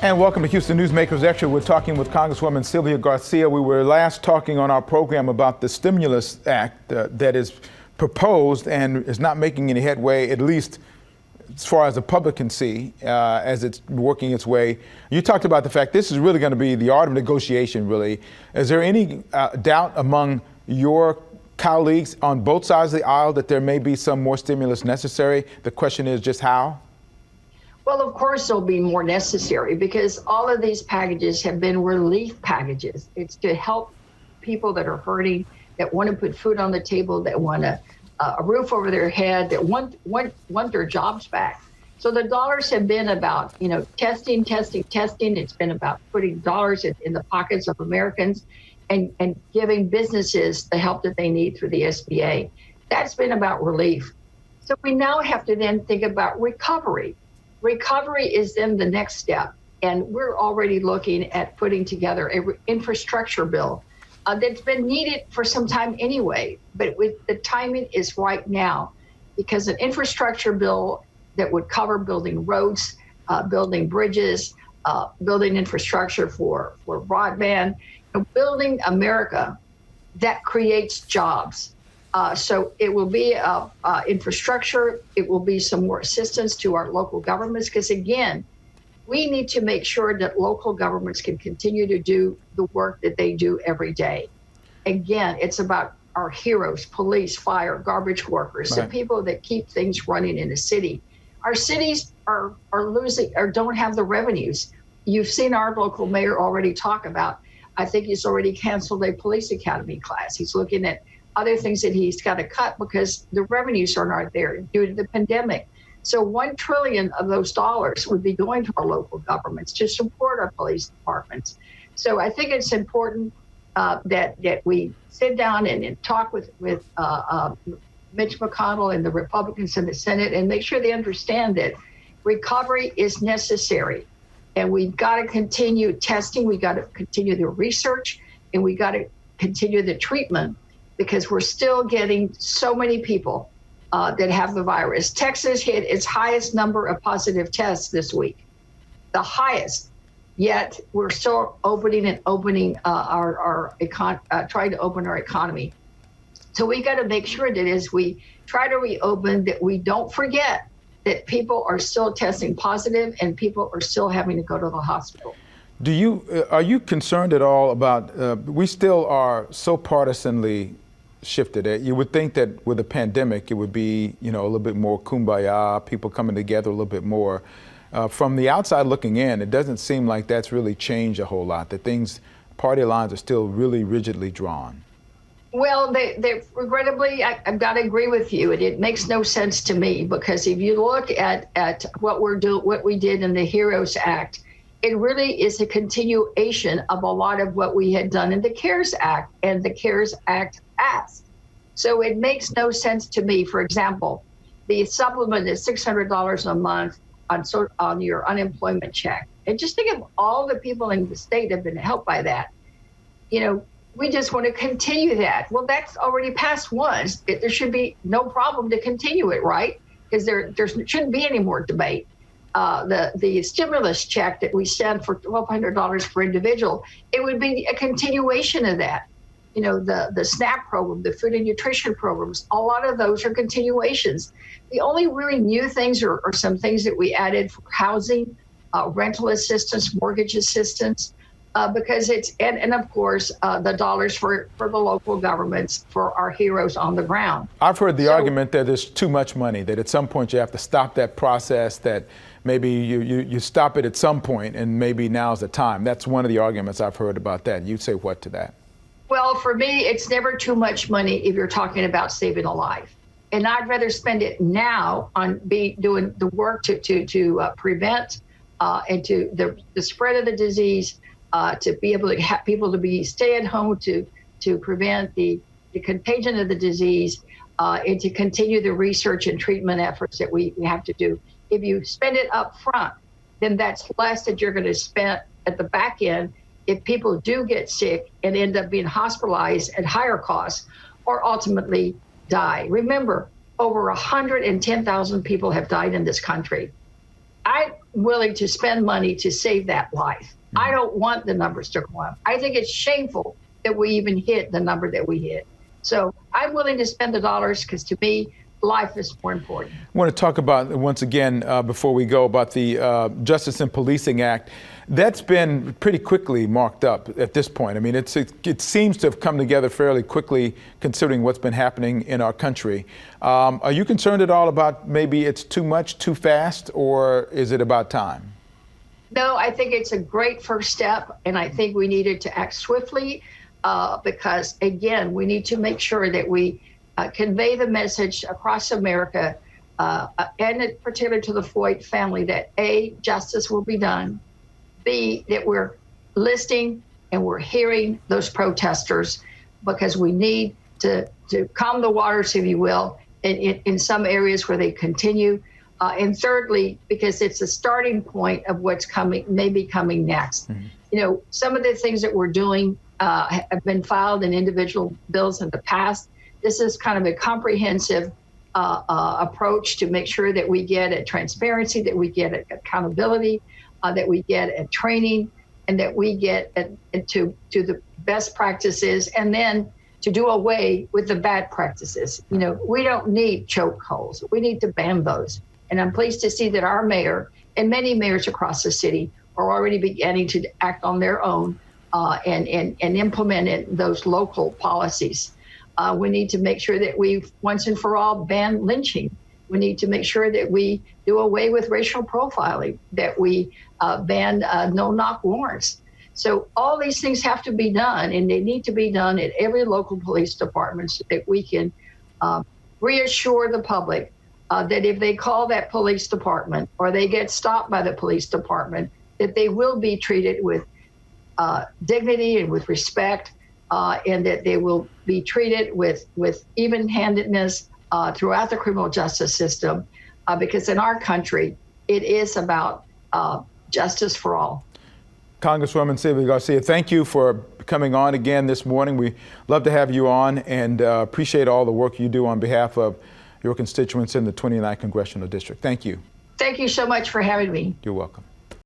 And welcome to Houston Newsmakers Extra. We're talking with Congresswoman Sylvia Garcia. We were last talking on our program about the stimulus act that is proposed and is not making any headway, at least as far as the public can see, as it's working its way. You talked about the fact this is really going to be the art of negotiation, really. Is there any doubt among your colleagues on both sides of the aisle that there may be some more stimulus necessary? The question is just how? Well, of course, there'll be more necessary because all of these packages have been relief packages. It's to help people that are hurting, that want to put food on the table, that want a roof over their head, that want their jobs back. So the dollars have been about, testing. It's been about putting dollars in the pockets of Americans and giving businesses the help that they need through the SBA. That's been about relief. So we now have to then think about recovery. Recovery is then the next step, and we're already looking at putting together an infrastructure bill that's been needed for some time anyway, but the timing is right now because an infrastructure bill that would cover building roads, building bridges, building infrastructure for broadband, building America that creates jobs. So it will be infrastructure. It will be some more assistance to our local governments because, again, we need to make sure that local governments can continue to do the work that they do every day. Again, it's about our heroes, police, fire, garbage workers, right. The people that keep things running in the city. Our cities are losing or don't have the revenues. You've seen our local mayor already talk about, I think he's already canceled a police academy class. He's looking at other things that he's got to cut because the revenues are not there due to the pandemic. So $1 trillion of those dollars would be going to our local governments to support our police departments. So I think it's important that we sit down and talk with Mitch McConnell and the Republicans in the Senate and make sure they understand that recovery is necessary. And we've got to continue testing, we got to continue the research, and we got to continue the treatment because we're still getting so many people that have the virus. Texas hit its highest number of positive tests this week, the highest. Yet we're still opening trying to open our economy. So we got to make sure that as we try to reopen, that we don't forget that people are still testing positive and people are still having to go to the hospital. Are you concerned at all about, we still are so partisanly shifted. You would think that with a pandemic, it would be, a little bit more kumbaya, people coming together a little bit more. From the outside looking in, it doesn't seem like that's really changed a whole lot, that party lines are still really rigidly drawn. Well, they regrettably, I've got to agree with you. It makes no sense to me because if you look at what we did in the HEROES Act, it really is a continuation of a lot of what we had done in the CARES Act and the CARES Act passed. So it makes no sense to me. For example, the supplement is $600 a month on your unemployment check. And just think of all the people in the state that have been helped by that. We just want to continue that. Well, that's already passed once. There should be no problem to continue it, right? Because there shouldn't be any more debate. The stimulus check that we send for $1,200 per individual, it would be a continuation of that. The SNAP program, the food and nutrition programs, a lot of those are continuations. The only really new things are some things that we added for housing, rental assistance, mortgage assistance, because and of course, the dollars for the local governments, for our heroes on the ground. I've heard the argument that there's too much money, that at some point you have to stop that process, that maybe you stop it at some point and maybe now's the time. That's one of the arguments I've heard about that. You'd say what to that? Well, for me, it's never too much money if you're talking about saving a life. And I'd rather spend it now on doing the work to prevent and to the spread of the disease, to be able to have people to stay at home to prevent the contagion of the disease, and to continue the research and treatment efforts that we have to do. If you spend it up front, then that's less that you're going to spend at the back end if people do get sick and end up being hospitalized at higher costs or ultimately die. Remember, over 110,000 people have died in this country. willing to spend money to save that life. I don't want the numbers to go up. I think it's shameful that we even hit the number that we hit. So I'm willing to spend the dollars because to me, life is more important. I want to talk about, once again, before we go, about the Justice and Policing Act. That's been pretty quickly marked up at this point. I mean, it seems to have come together fairly quickly considering what's been happening in our country. Are you concerned at all about maybe it's too much, too fast, or is it about time? No, I think it's a great first step, and I think we needed to act swiftly because, again, we need to make sure that we convey the message across America, and particularly to the Floyd family, that A, justice will be done, B, that we're listening and we're hearing those protesters because we need to calm the waters, if you will, in some areas where they continue. And thirdly, because it's a starting point of what's coming, maybe coming next. Mm-hmm. You know, some of the things that we're doing have been filed in individual bills in the past. This is kind of a comprehensive approach to make sure that we get at transparency, that we get at accountability, that we get at training, and that we get to the best practices, and then to do away with the bad practices. You know, we don't need chokeholds. We need to ban those. And I'm pleased to see that our mayor and many mayors across the city are already beginning to act on their own and implement those local policies. We need to make sure that we once and for all ban lynching. We need to make sure that we do away with racial profiling, that we ban no-knock warrants. So all these things have to be done, and they need to be done at every local police department so that we can reassure the public that if they call that police department or they get stopped by the police department, that they will be treated with dignity and with respect, and that they will be treated with even-handedness throughout the criminal justice system, because in our country, it is about justice for all. Congresswoman Sylvia Garcia, thank you for coming on again this morning. We love to have you on and appreciate all the work you do on behalf of your constituents in the 29th Congressional District. Thank you. Thank you so much for having me. You're welcome.